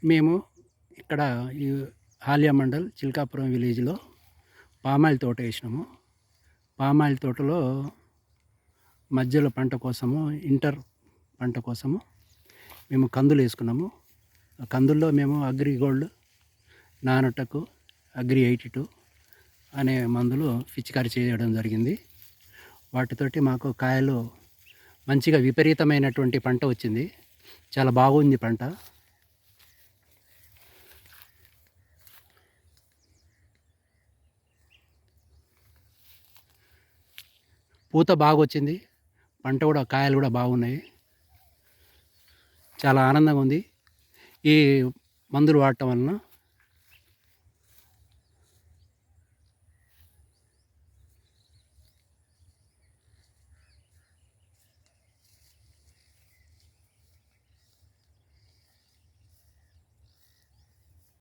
మేము ఇక్కడ ఈ హాలియా మండల్ చిల్కాపురం విలేజ్లో పామాయిల్ తోట వేసినాము. పామాయిల్ తోటలో మధ్యలో పంట కోసము ఇంటర్ పంట కోసము మేము కందులు వేసుకున్నాము. ఆ కందుల్లో మేము అగ్రి గోల్డ్, నానటకు, అగ్రి 82 అనే మందులు పిచికారి చేయడం జరిగింది. వాటితోటి మాకు కాయలు మంచిగా విపరీతమైనటువంటి పంట వచ్చింది. చాలా బాగుంది పంట. పూత బాగా వచ్చింది. పంట కూడా, కాయలు కూడా బాగున్నాయి. చాలా ఆనందంగా ఉంది ఈ మందులు వాడటం వలన.